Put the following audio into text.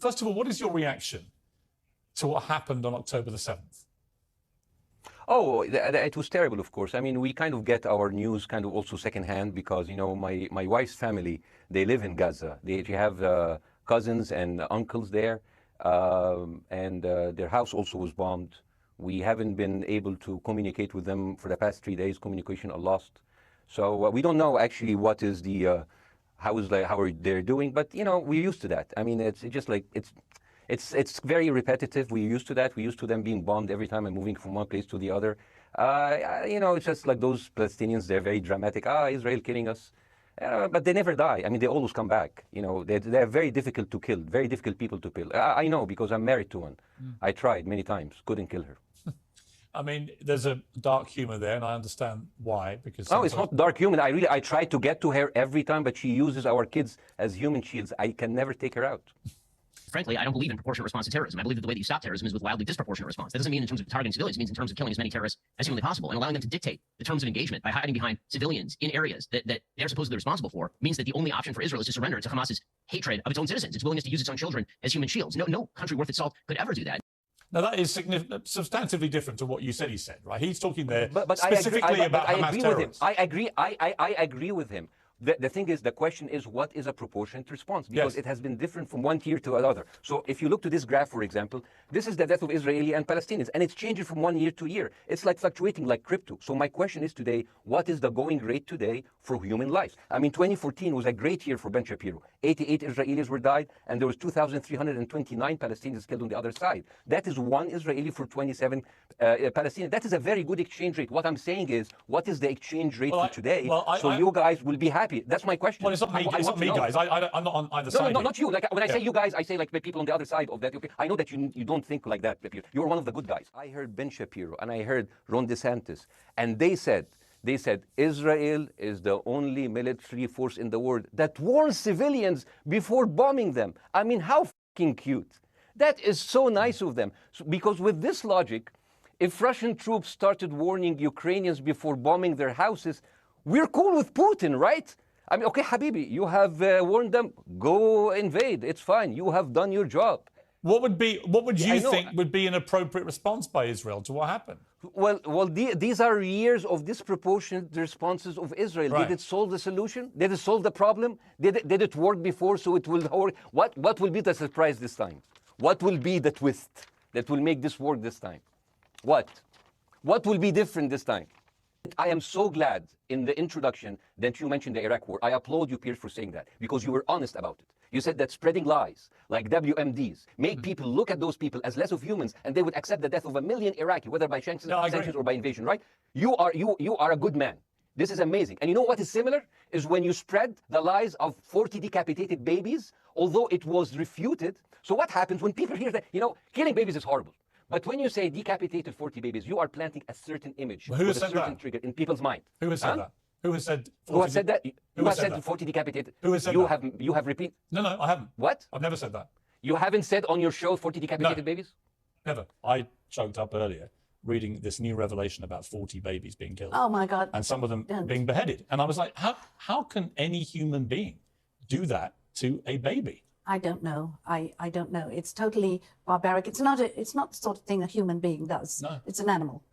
first of all, what is your reaction to what happened on October the 7th? Oh, it was terrible, of course. I mean, we kind of get our news kind of also secondhand because, you know, my wife's family, they live in Gaza. They have cousins and uncles there, and their house also was bombed. We haven't been able to communicate with them for the past 3 days. Communication are lost. So we don't know actually what is the, how are they doing, but, you know, we're used to that. I mean, it's just like, it's very repetitive. We're used to that. We're used to them being bombed every time and moving from one place to the other. You know, it's just like those Palestinians, they're very dramatic. Israel killing us. But they never die. I mean, they always come back. You know, they're very difficult to kill, very difficult people to kill. I know because I'm married to one. I tried many times, couldn't kill her. I mean, there's a dark humor there, and I understand why. Because no, it's not dark humor. I try to get to her every time, but she uses our kids as human shields. I can never take her out. Frankly, I don't believe in proportionate response to terrorism. I believe that the way that you stop terrorism is with wildly disproportionate response. That doesn't mean in terms of targeting civilians. It means in terms of killing as many terrorists as humanly possible and allowing them to dictate the terms of engagement by hiding behind civilians in areas that they're supposedly responsible for means that the only option for Israel is to surrender to Hamas's hatred of its own citizens, its willingness to use its own children as human shields. No country worth its salt could ever do that. Now, that is substantively different to what you said he said, right? He's talking there but specifically about Hamas terrorists. I agree with him. The thing is, the question is, what is a proportionate response? Because it has been different from one year to another. So if you look to this graph, for example, this is the death of Israeli and Palestinians, and it's changing from one year to year. It's like fluctuating like crypto. So my question is today, what is the going rate today for human life? I mean, 2014 was a great year for Ben Shapiro. 88 Israelis were died, and there was 2,329 Palestinians killed on the other side. That is one Israeli for 27 Palestinians. That is a very good exchange rate. What I'm saying is, what is the exchange rate for today? So you guys will be happy. That's my question. Well, it's not me, guys. I'm not on either side. No, not you. Like when I say you guys, I say like the people on the other side of that. Okay, I know that you don't think like that. You're one of the good guys. I heard Ben Shapiro and I heard Ron DeSantis, and they said Israel is the only military force in the world that warns civilians before bombing them. I mean, how fucking cute. That is so nice of them. Because with this logic, if Russian troops started warning Ukrainians before bombing their houses, we're cool with Putin, right? I mean, okay, Habibi, you have warned them, go invade. It's fine. You have done your job. What would you think would be an appropriate response by Israel to what happened? Well, these are years of disproportionate responses of Israel. Right. Did it solve the solution? Did it solve the problem? Did it work before, so it will work? What will be the surprise this time? What will be the twist that will make this work this time? What will be different this time? I am so glad in the introduction that you mentioned the Iraq war. I applaud you, Piers, for saying that, because you were honest about it. You said that spreading lies, like WMDs, make people look at those people as less of humans, and they would accept the death of 1 million Iraqi, whether by sanctions or by invasion, right? You are a good man. This is amazing. And you know what is similar? Is when you spread the lies of 40 decapitated babies, although it was refuted. So what happens when people hear that, you know, killing babies is horrible. But when you say decapitated 40 babies, you are planting a certain image, well, with a certain trigger in people's mind. Who has said that? Who has said? Who has said that? Who has said 40 decapitated? Who has said that? You have repeated? No, I haven't. What? I've never said that. You haven't said on your show 40 decapitated babies? Never. I choked up earlier reading this new revelation about 40 babies being killed. Oh my God. And some of them being beheaded. And I was like, how can any human being do that to a baby? I don't know. I don't know. It's totally barbaric. It's not the sort of thing a human being does. No. It's an animal.